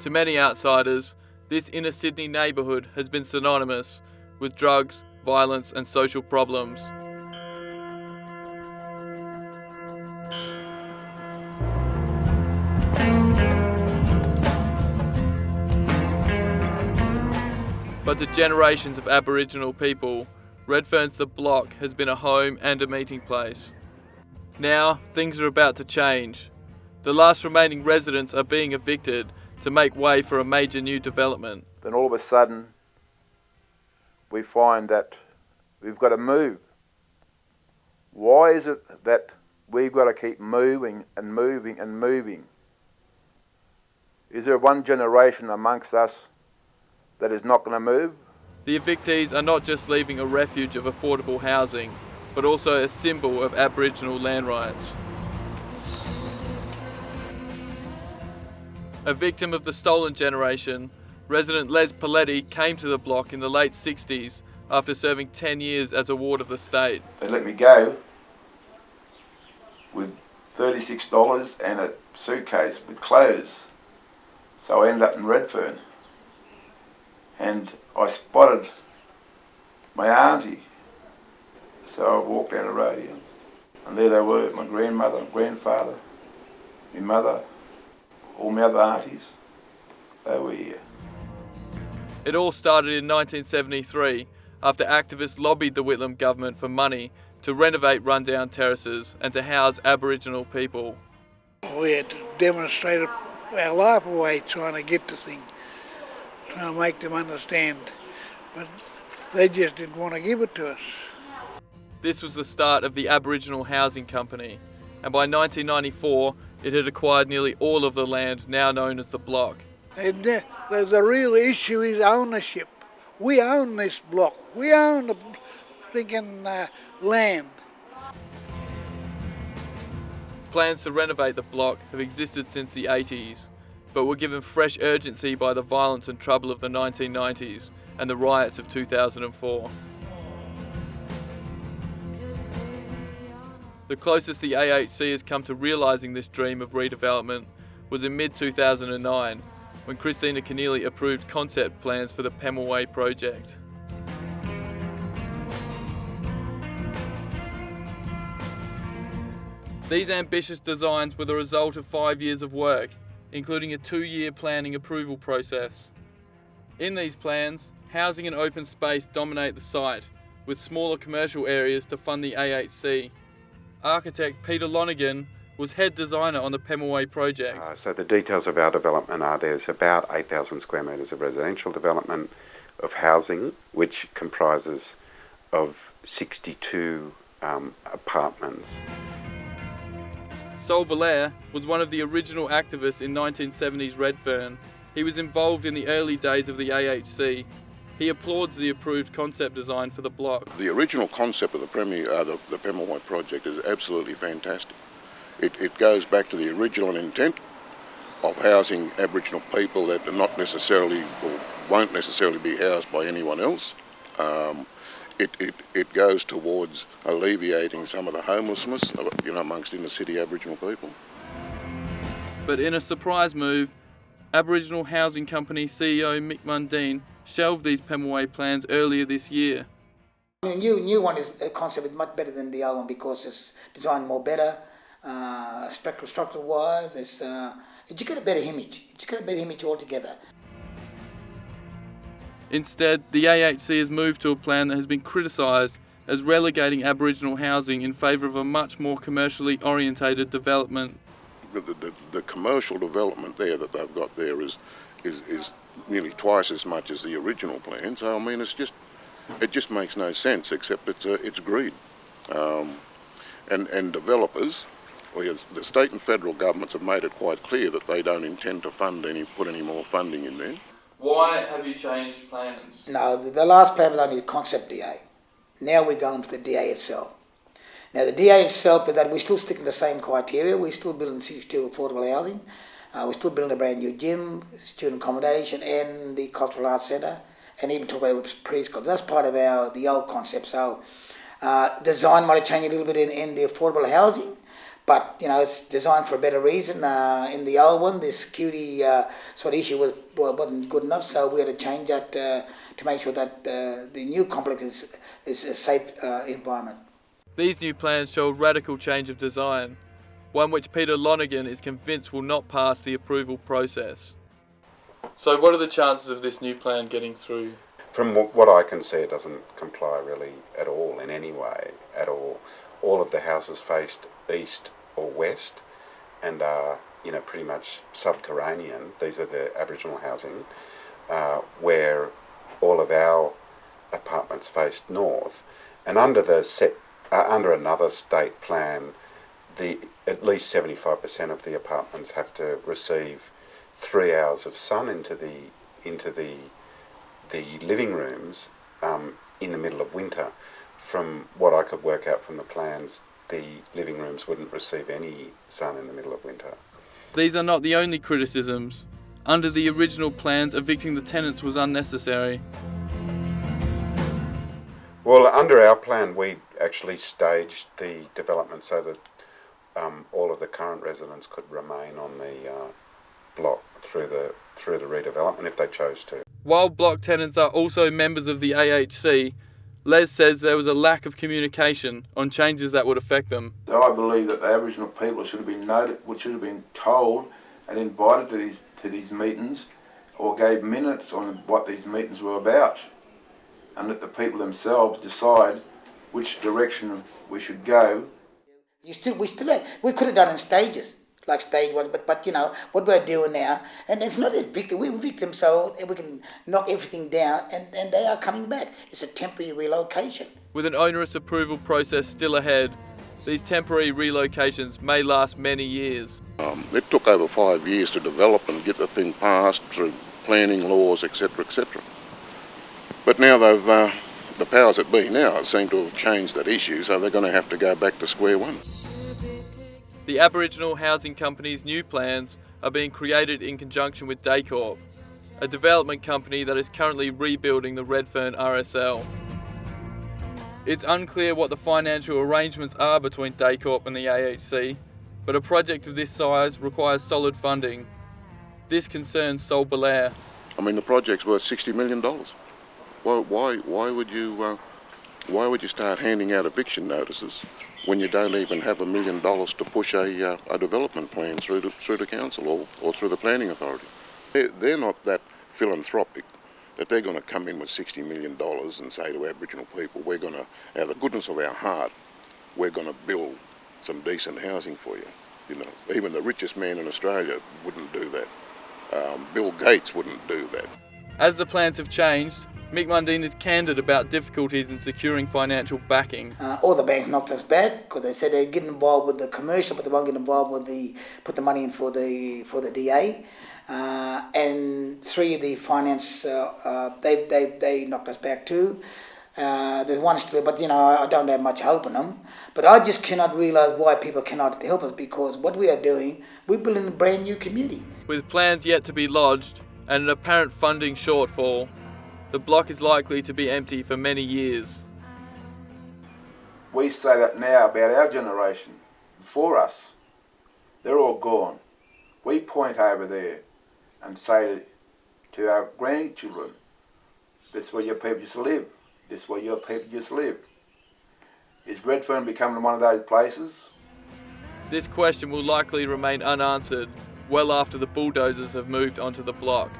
To many outsiders, this inner Sydney neighbourhood has been synonymous with drugs, violence and social problems. But to generations of Aboriginal people, Redfern's The Block has been a home and a meeting place. Now, things are about to change. The last remaining residents are being evicted to make way for a major new development. Then all of a sudden, we find that we've got to move. Why is it that we've got to keep moving and moving and moving? Is there one generation amongst us that is not going to move? The evictees are not just leaving a refuge of affordable housing, but also a symbol of Aboriginal land rights. A victim of the stolen generation, resident Les Paletti came to the block in the late 60s after serving 10 years as a ward of the state. They let me go with $36 and a suitcase with clothes. So I ended up in Redfern. And I spotted my auntie. So I walked down the road here. And there they were, my grandmother, grandfather, my mother, all my other aunties. They were here. It all started in 1973 after activists lobbied the Whitlam government for money to renovate rundown terraces and to house Aboriginal people. We had to demonstrate our life away trying to get the thing, trying to make them understand, but they just didn't want to give it to us. This was the start of the Aboriginal Housing Company, and by 1994 it had acquired nearly all of the land now known as the block. And the real issue is ownership. We own this block. We own the freaking land. Plans to renovate the block have existed since the 80s, but were given fresh urgency by the violence and trouble of the 1990s and the riots of 2004. The closest the AHC has come to realising this dream of redevelopment was in mid-2009, when Christina Keneally approved concept plans for the Pemulwuy project. These ambitious designs were the result of 5 years of work, including a 2-year planning approval process. In these plans, housing and open space dominate the site, with smaller commercial areas to fund the AHC. Architect Peter Lonergan was head designer on the Pemulwuy project. So the details of our development are there's about 8,000 square metres of residential development, of housing, which comprises of 62 apartments. Sol Belair was one of the original activists in 1970s Redfern. He was involved in the early days of the AHC. He applauds the approved concept design for the block. The original concept of the Pemulwuy project is absolutely fantastic. It goes back to the original intent of housing Aboriginal people that are not necessarily or won't necessarily be housed by anyone else. It goes towards alleviating some of the homelessness, amongst inner city Aboriginal people. But in a surprise move, Aboriginal Housing Company CEO Mick Mundine shelved these Pemulwuy plans earlier this year. The new one is a concept is much better than the other one because it's designed more better, structural wise. It's got a better image. It's got a better image altogether. Instead, the AHC has moved to a plan that has been criticised as relegating Aboriginal housing in favour of a much more commercially orientated development. The commercial development there that they've got there is nearly twice as much as the original plan. So I mean, it just makes no sense, except it's greed. And developers, the state and federal governments have made it quite clear that they don't intend to put any more funding in there. Why have you changed plans? No, the last plan was only the concept DA. Now we're going to the DA itself. Now the DA itself is that we're still sticking to the same criteria. We're still building 62 affordable housing. We're still building a brand new gym, student accommodation and the cultural arts centre, and even talk about preschools. That's part of the old concept. So design might have changed a little bit in the affordable housing, But it's designed for a better reason. In the old one, the security sort of issue wasn't good enough, so we had to change that to make sure that the new complex is a safe environment. These new plans show a radical change of design, one which Peter Lonergan is convinced will not pass the approval process. So what are the chances of this new plan getting through? From what I can see, it doesn't comply really at all, in any way at all. All of the houses faced east or west and are, pretty much subterranean. These are the Aboriginal housing, where all of our apartments faced north. And under another state plan, at least 75% of the apartments have to receive 3 hours of sun into the living rooms in the middle of winter. From what I could work out from the plans, the living rooms wouldn't receive any sun in the middle of winter. These are not the only criticisms. Under the original plans, evicting the tenants was unnecessary. Well, under our plan, we actually staged the development so that all of the current residents could remain on the block through the redevelopment if they chose to. While block tenants are also members of the AHC, Les says there was a lack of communication on changes that would affect them. So I believe that the Aboriginal people should have been told and invited to these meetings, or gave minutes on what these meetings were about, and let the people themselves decide which direction we should go. We could have done in stages, like stage one, but what we're doing now, and it's not evict, we evict them so we can knock everything down, and they are coming back. It's a temporary relocation. With an onerous approval process still ahead, these temporary relocations may last many years. It took over 5 years to develop and get the thing passed through planning laws, etc., etc. But now the powers that be now seem to have changed that issue, so they're going to have to go back to square one. The Aboriginal Housing Company's new plans are being created in conjunction with Daycorp, a development company that is currently rebuilding the Redfern RSL. It's unclear what the financial arrangements are between Daycorp and the AHC, but a project of this size requires solid funding. This concerns Sol Belair. I mean, the project's worth $60 million. Why would you start handing out eviction notices when you don't even have $1 million to push a development plan through the council or through the planning authority? They're not that philanthropic that they're going to come in with $60 million and say to Aboriginal people, we're going to, out of the goodness of our heart, we're going to build some decent housing for you. Even the richest man in Australia wouldn't do that. Bill Gates wouldn't do that. As the plans have changed, Mick Mundine is candid about difficulties in securing financial backing. All the banks knocked us back because they said they'd get involved with the commercial, but they won't get involved with put the money in for the DA. And 3 of the finance, they knocked us back too. There's one still, but I don't have much hope in them. But I just cannot realise why people cannot help us, because what we are doing, we're building a brand new community. With plans yet to be lodged and an apparent funding shortfall, the block is likely to be empty for many years. We say that now about our generation. Before us, they're all gone. We point over there and say to our grandchildren, this is where your people used to live. This is where your people used to live. Is Redfern becoming one of those places? This question will likely remain unanswered well after the bulldozers have moved onto the block.